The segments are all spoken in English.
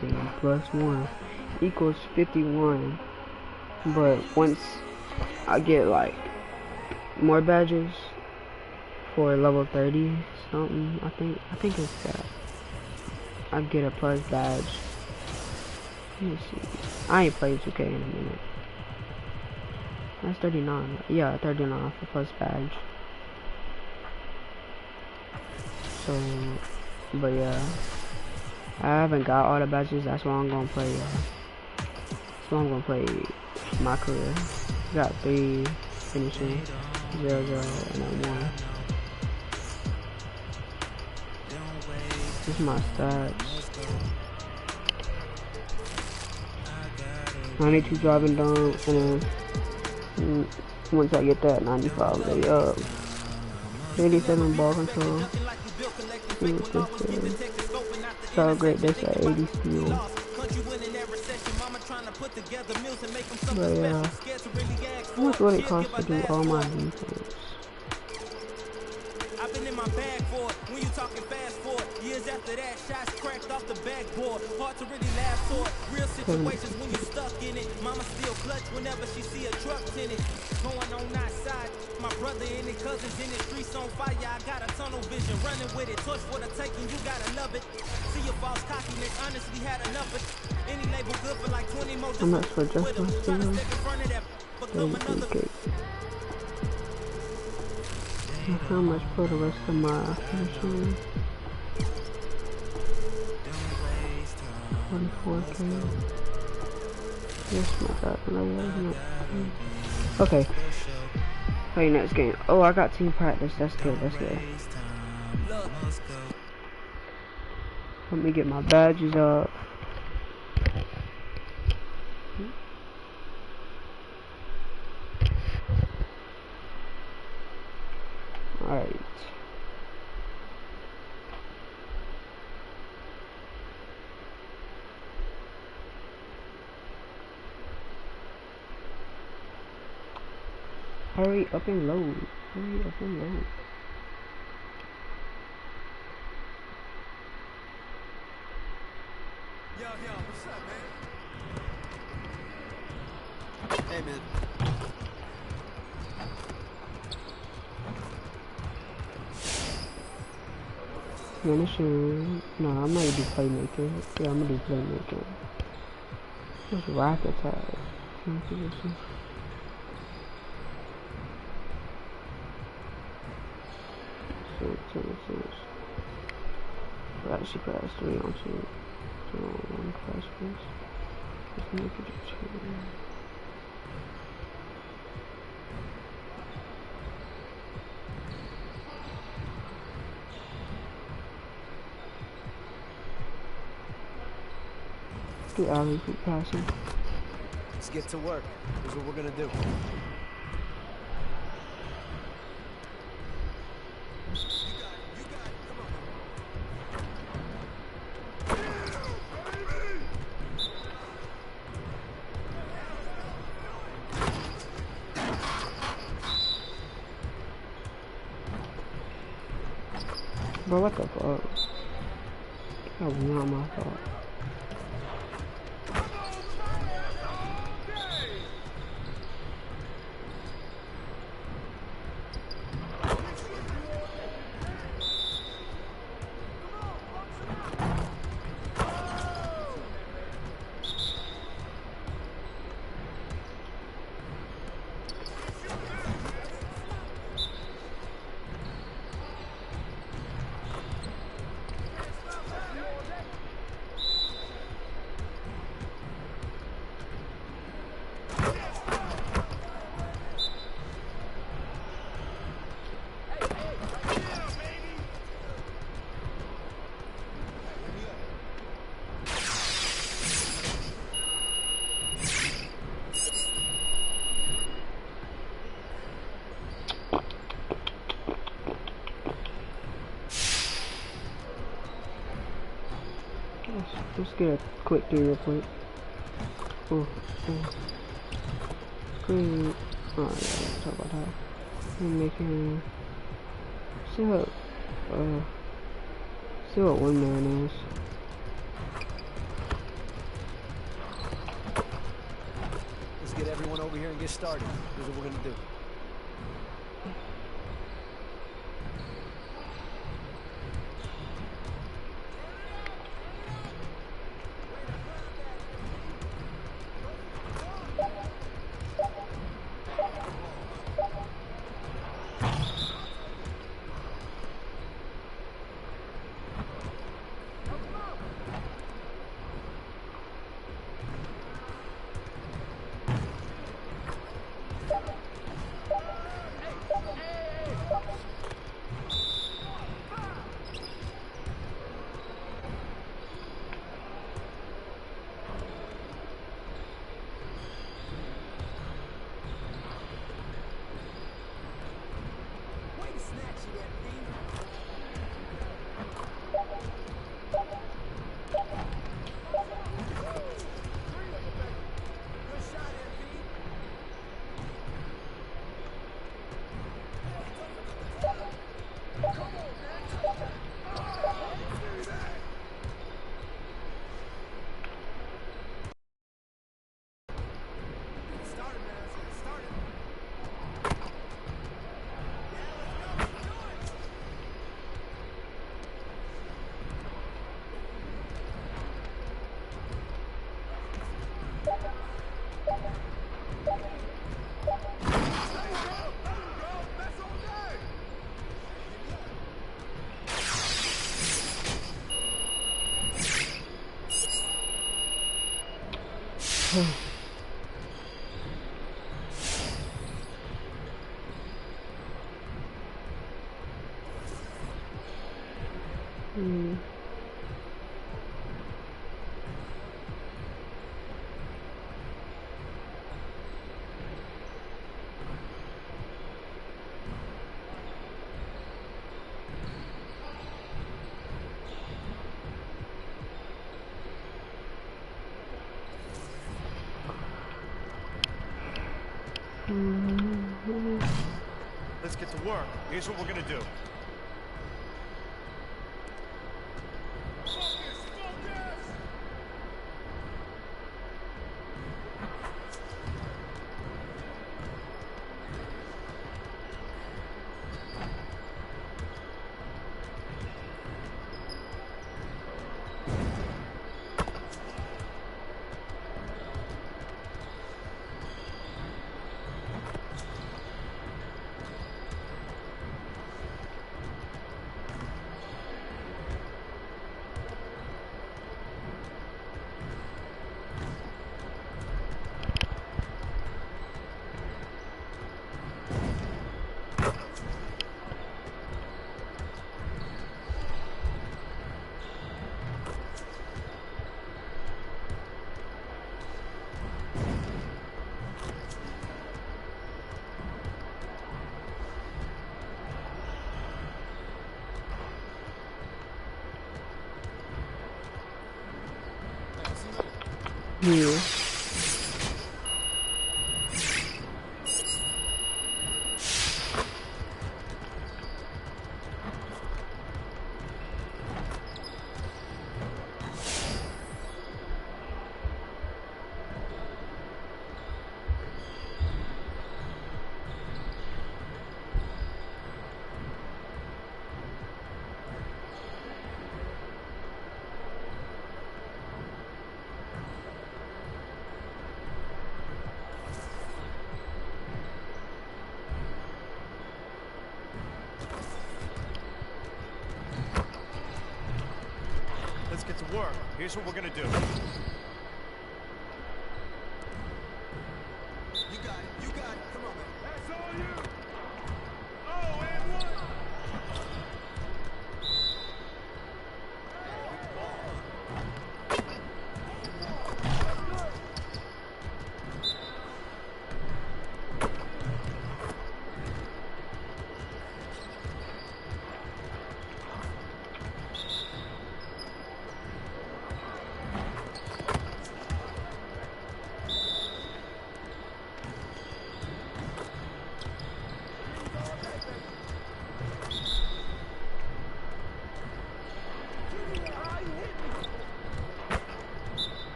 17 plus 1 equals 51. But once I get like more badges for level 30 something, I think it's that I get a plus badge. Let me see. I ain't played 2K in a minute. That's 39. Yeah, 39 for plus badge. So, but yeah, I haven't got all the badges. That's why I'm gonna play. That's why I'm gonna play my career. Got 3 finishing, 0, 0, and then 1. This is my stats. 92 driving down, and then once I get that 95 lay up. 87 ball control. See what this is. So great, this at 80 steal. But yeah, how much would it cost to do all my defense? I've been in my bag for it. When you talking fast forward, years after that, shots cracked off the backboard. Hard to really laugh toward real situations when you stuck in it. Mama still clutch whenever she see a truck tinted. Going on that side, my brother and his cousins in the streets on fire. I got a tunnel vision, running with it. Torch for the taking, you gotta love it. See your false cockiness, honestly had enough of it. Any label good for like 20 more. I'm not for just my steal. How much for the rest of my finishing? 24K. Yes, my God. Okay. Play next game. Oh, I got team practice. That's good. That's good. Let me get my badges up. Alright. Hurry up and load. Hurry up and load. Yo, what's up, man? Hey, man. Finishing. No, I'm not gonna do playmaker. Yeah, I'm gonna do playmaker. Just rack attack. Position. She class 3 on 2. 2 on 1 class first. Let's make it a 2. Do alley keep passing. Let's get to work. Here's what we're gonna do. Bro, what the fuck? That was not my fault. Let's get a quick 3 real quick. Screen. Oh, yeah, let's talk about that. I'm making. See what one man is. over here and get started. Here's what we're gonna do. Let's get to work. Here's what we're gonna do. You. Let's get to work. Here's what we're gonna do. You got it. You got it. Come on, man. That's all you! Oh, and one!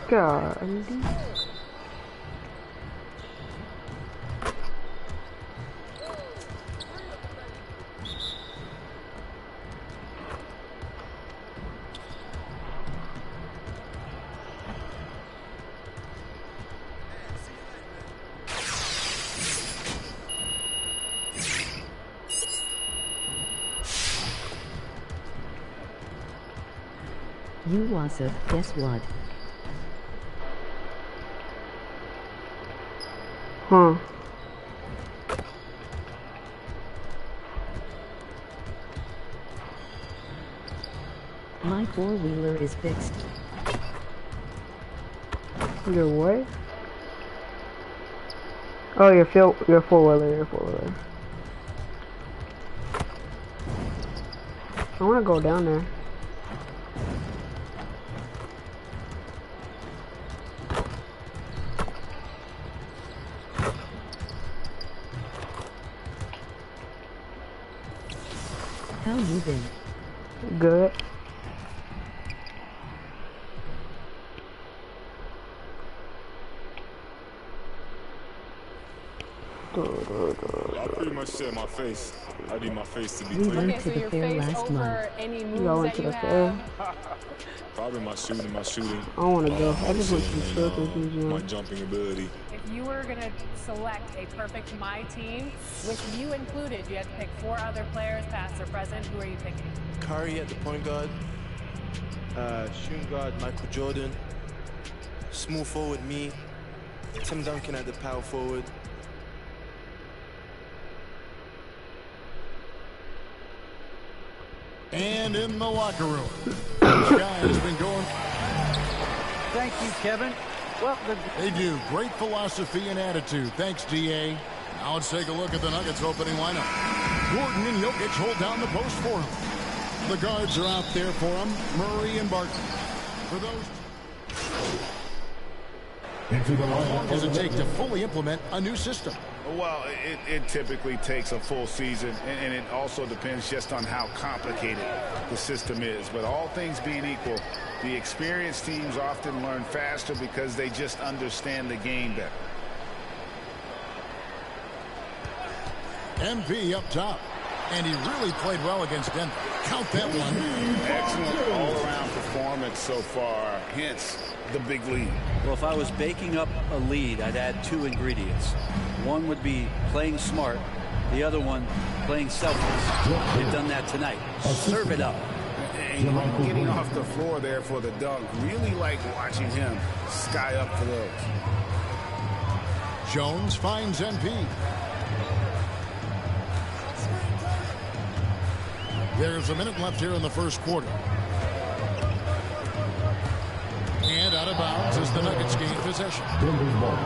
God. You Wasif, guess what? Huh. My four-wheeler is fixed. Your what? Oh, your four-wheeler. I wanna go down there. How you been? Good. I pretty much said my face. I need my face to be We clean. went to the fair last month. Any You moves go that into you the fair. have? Probably my shooting. I don't wanna go. I just want to and, still confusing. my jumping ability. If you were going to select a perfect My Team, with you included, you had to pick 4 other players, past or present. Who are you picking? Curry at the point guard. Shooting guard, Michael Jordan. Small forward, me. Tim Duncan at the power forward. And in the locker room, this guy has been going. Thank you, Kevin. Well, They do. Great philosophy and attitude. Thanks, DA. Now let's take a look at the Nuggets opening lineup. Gordon and Jokic hold down the post for him. The guards are out there for him. Murray and Barton. For those. How long does it take to fully implement a new system? Well, it typically takes a full season, and it also depends just on how complicated the system is. But all things being equal, the experienced teams often learn faster because they just understand the game better. MP up top. And he really played well against Denver. Count that one. Excellent all-around performance so far, hence the big lead. well, if I was baking up a lead, I'd add 2 ingredients. One would be playing smart. The other one, playing selfless. They've done that tonight. Serve it up. And getting off the floor there for the dunk. Really like watching him sky up for those. Jones finds MP. There's a minute left here in the first quarter. And out of bounds as the Nuggets gain possession. Denver's ball.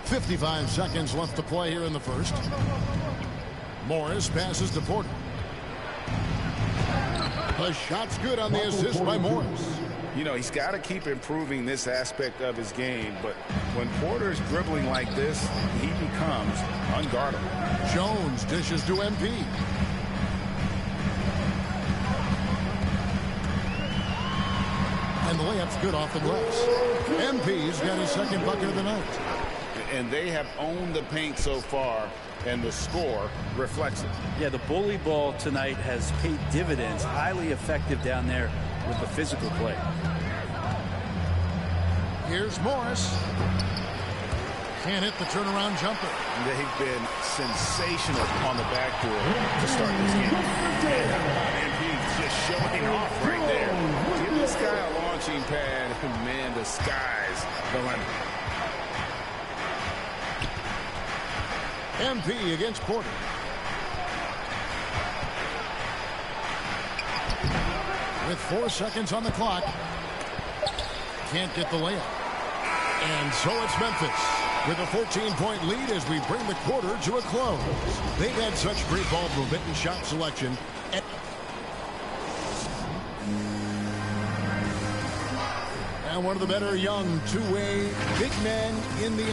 .55 seconds left to play here in the first. Morris passes to Porter. The shot's good on the assist by Morris. You know, he's got to keep improving this aspect of his game, but when Porter's dribbling like this, he becomes unguardable. Jones dishes to MP. And the layup's good off the glass. MP's got his second bucket of the night. And they have owned the paint so far, and the score reflects it. Yeah, the bully ball tonight has paid dividends. Highly effective down there with the physical play. Here's Morris. Can't hit the turnaround jumper. They've been sensational on the backboard to start this game. And he's just showing off right there. Give this guy a launching pad, and man, the sky's the limit. MP against Porter. With 4 seconds on the clock. Can't get the layup. And so it's Memphis with a 14-point lead as we bring the quarter to a close. They've had such great ball movement and shot selection. And one of the better young two-way big men in the...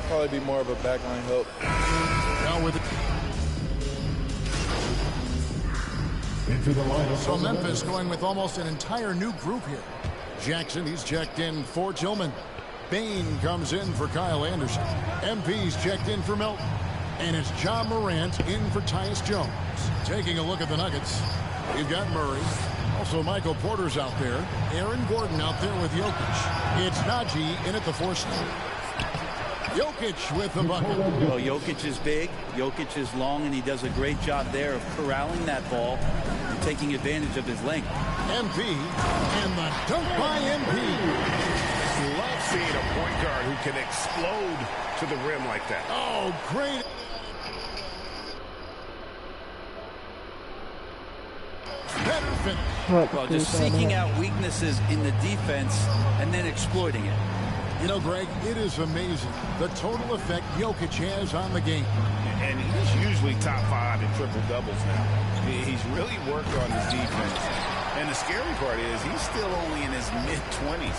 Probably be more of a backline help. Now with it. So Memphis going with almost an entire new group here. Jackson, he's checked in for Tillman. Bain comes in for Kyle Anderson. MP's checked in for Milton. And it's John Morant in for Tyus Jones. Taking a look at the Nuggets, we've got Murray. Also, Michael Porter's out there. Aaron Gordon out there with Jokic. It's Najee in at the 4 slot. Jokic with the bucket. Well, Jokic is big, Jokic is long, and he does a great job there of corralling that ball and taking advantage of his length. MP, and the dunk by MP. Love seeing a point guard who can explode to the rim like that. Oh, great. Better finish. Well, just seeking out weaknesses in the defense and then exploiting it. You know, Greg, it is amazing the total effect Jokic has on the game. And he's usually top 5 in triple-doubles now. He's really worked on his defense. And the scary part is he's still only in his mid-20s.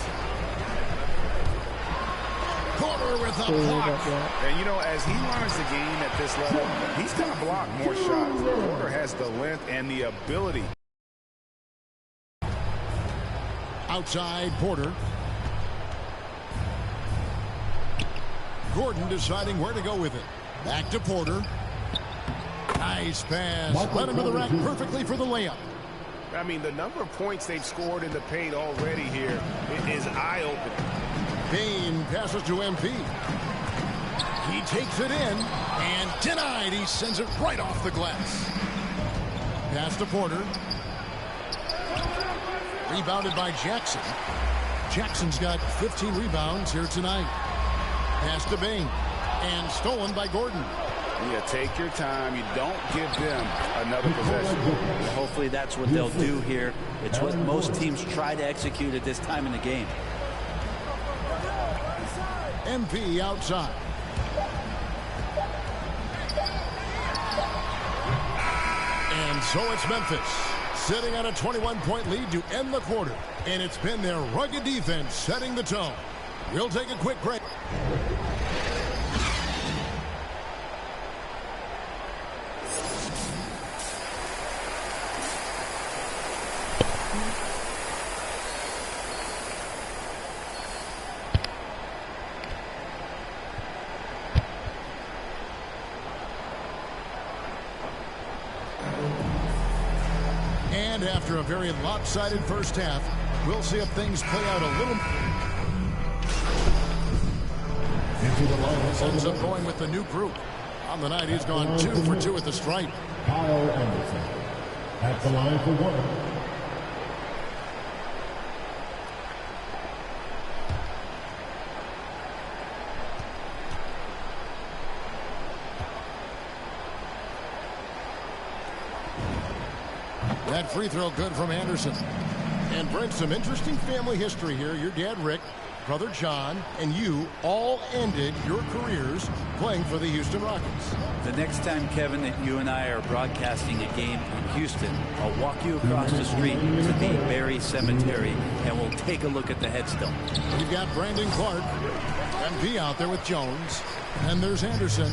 Porter with a block. And, you know, as he learns the game at this level, he's going to block more shots. Porter has the length and the ability. Outside Porter. Gordon deciding where to go with it. Back to Porter. Nice pass. Led him to the rack perfectly for the layup. I mean, the number of points they've scored in the paint already here is eye-opening. Bain passes to MP. He takes it in and denied. He sends it right off the glass. Pass to Porter. Rebounded by Jackson. Jackson's got 15 rebounds here tonight. Pass to Bain. And stolen by Gordon. Yeah, take your time. You don't give them another possession. Hopefully that's what they'll do here. It's what most teams try to execute at this time in the game. MP outside. And so it's Memphis sitting on a 21-point lead to end the quarter. And it's been their rugged defense setting the tone. We'll take a quick break. And after a very lopsided first half, we'll see if things play out a little. Ends up going with the new group. On the night, he's gone 2 for 2 at the stripe. Kyle Anderson at the line for 1. That free throw good from Anderson. And Brent, some interesting family history here. Your dad, Rick, brother John, and you all ended your careers playing for the Houston Rockets. The next time, Kevin, that you and I are broadcasting a game in Houston, I'll walk you across the street to the Berry Cemetery, and we'll take a look at the headstone. You've got Brandon Clark, MP out there with Jones, and there's Anderson,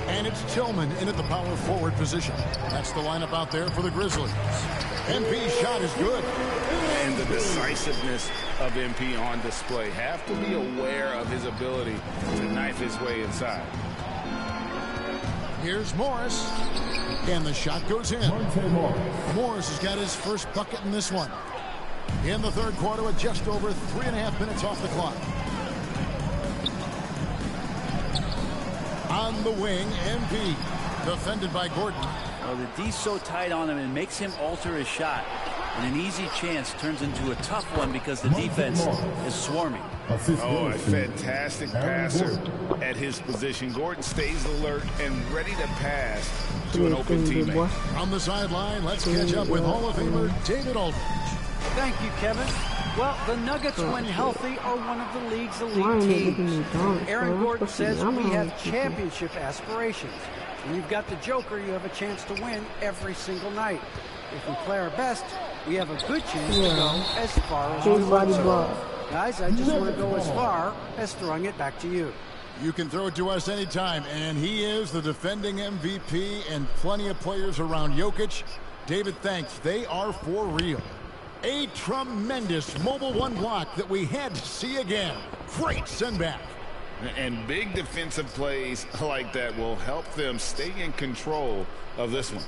and it's Tillman in at the power forward position. That's the lineup out there for the Grizzlies. MP's shot is good. And the decisiveness of MP on display. Have to be aware of his ability to knife his way inside. Here's Morris. And the shot goes in. Morris has got his first bucket in this one. In the third quarter with just over 3.5 minutes off the clock. On the wing, MP. Defended by Gordon. Well, the D's so tight on him and makes him alter his shot. And an easy chance turns into a tough one because the defense is swarming. Oh, a fantastic passer at his position. Gordon stays alert and ready to pass to an open teammate. On the sideline, let's catch up with Hall of Famer David Aldridge. Thank you, Kevin. Well, the Nuggets, when healthy, are one of the league's elite teams. Aaron Gordon says we have championship aspirations. When you've got the Joker, you have a chance to win every single night. If we play our best, we have a good chance to go as far as we want to. Guys, I just want to go as far as throwing it back to you. You can throw it to us anytime, and he is the defending MVP, and plenty of players around Jokic David, thanks. They are for real. A tremendous Mobile One block that we had to see again. Great send back. And big defensive plays like that will help them stay in control of this one.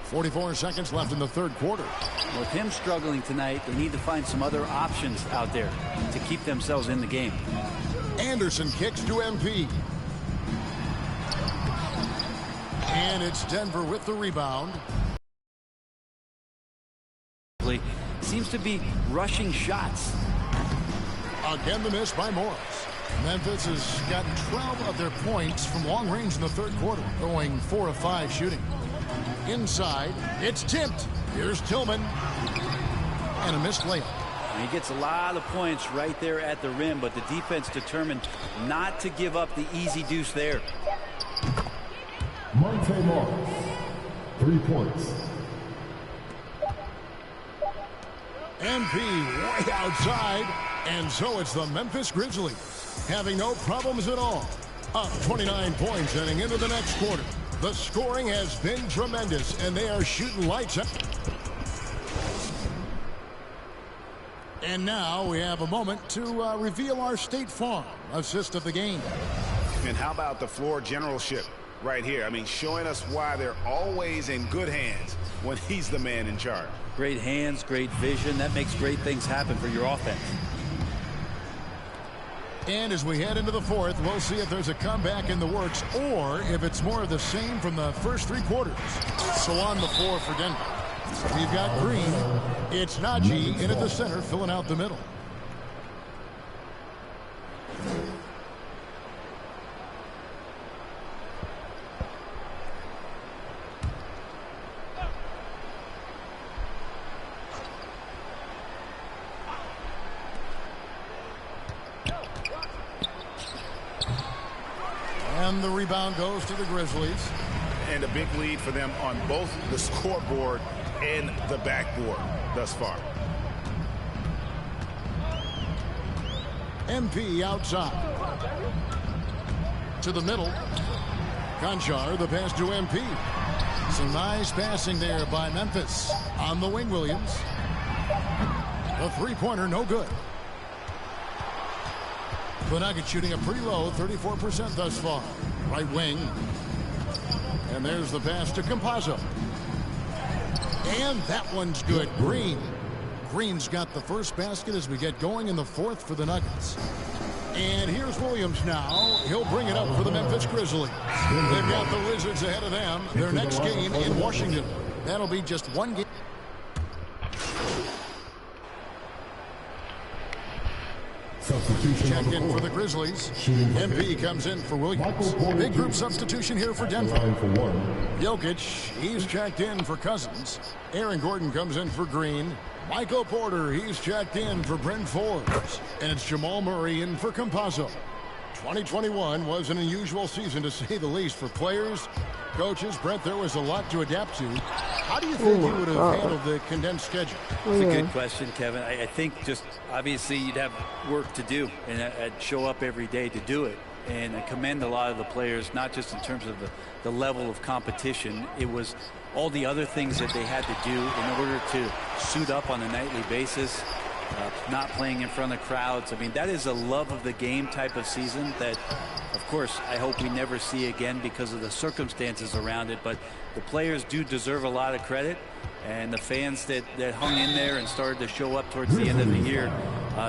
.44 seconds left in the third quarter. With him struggling tonight, they need to find some other options out there to keep themselves in the game. Anderson kicks to MP. And it's Denver with the rebound. Seems to be rushing shots. Again, the miss by Morris. Memphis has gotten 12 of their points from long range in the third quarter, going 4 of 5 shooting. Inside, it's tipped. Here's Tillman. And a missed layup. He gets a lot of points right there at the rim, but the defense determined not to give up the easy deuce there. Monte Morris, 3 points. MP way outside. And so it's the Memphis Grizzlies having no problems at all. Up 29 points heading into the next quarter. The scoring has been tremendous, and they are shooting lights out. And now we have a moment to reveal our State Farm assist of the game. And how about the floor generalship right here? I mean, showing us why they're always in good hands when he's the man in charge. Great hands, great vision. That makes great things happen for your offense. And as we head into the fourth, we'll see if there's a comeback in the works or if it's more of the same from the first 3 quarters. So on the floor for Denver, we've got Green. It's Najee in at the center, filling out the middle. And the rebound goes to the Grizzlies. And a big lead for them on both the scoreboard and the backboard thus far. MP outside. To the middle. Conchar, the pass to MP. Some nice passing there by Memphis. On the wing, Williams. The three-pointer, no good. The Nuggets shooting a pretty low, 34% thus far. Right wing. And there's the pass to Campazzo. And that one's good. Green. Green's got the first basket as we get going in the fourth for the Nuggets. And here's Williams now. He'll bring it up for the Memphis Grizzlies. They've got the Wizards ahead of them. Their next game in Washington. That'll be just one game. Check in for the Grizzlies. MP comes in for Williams. Big group substitution here for Denver. Jokic, he's checked in for Cousins. Aaron Gordon comes in for Green. Michael Porter, he's checked in for Bryn Forbes. And it's Jamal Murray in for Campazzo. 2021 was an unusual season to say the least for players, coaches. Brent, there was a lot to adapt to. How do you think you would have handled the condensed schedule? It's a good question, Kevin. I think just obviously you'd have work to do and I'd show up every day to do it. And I commend a lot of the players, not just in terms of the level of competition. It was all the other things that they had to do in order to suit up on a nightly basis. Not playing in front of crowds. I mean, that is a love of the game type of season that, of course, I hope we never see again because of the circumstances around it. But the players do deserve a lot of credit. And the fans that hung in there and started to show up towards the end of the year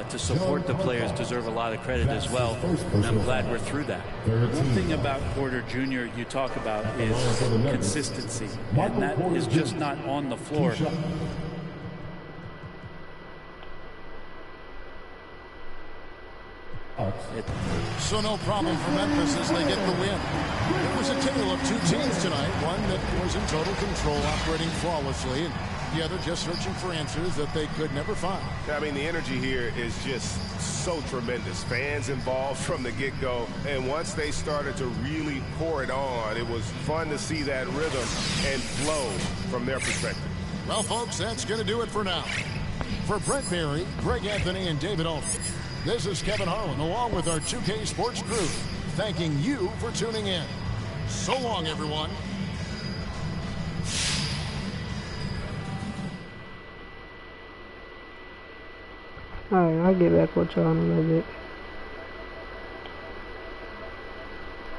to support the players deserve a lot of credit as well. And I'm glad we're through that. One thing about Porter Jr. you talk about is consistency. And that is just not on the floor. So no problem for Memphis as they get the win. It was a tale of two teams tonight. One that was in total control, operating flawlessly, and the other just searching for answers that they could never find. I mean, the energy here is just so tremendous. Fans involved from the get-go, and once they started to really pour it on, it was fun to see that rhythm and flow from their perspective. Well, folks, that's going to do it for now. For Brent Barry, Greg Anthony, and David Aldridge, This is Kevin Harlan along with our 2K Sports crew, thanking you for tuning in. So long, everyone. Alright, I'll get back with y'all in a little bit.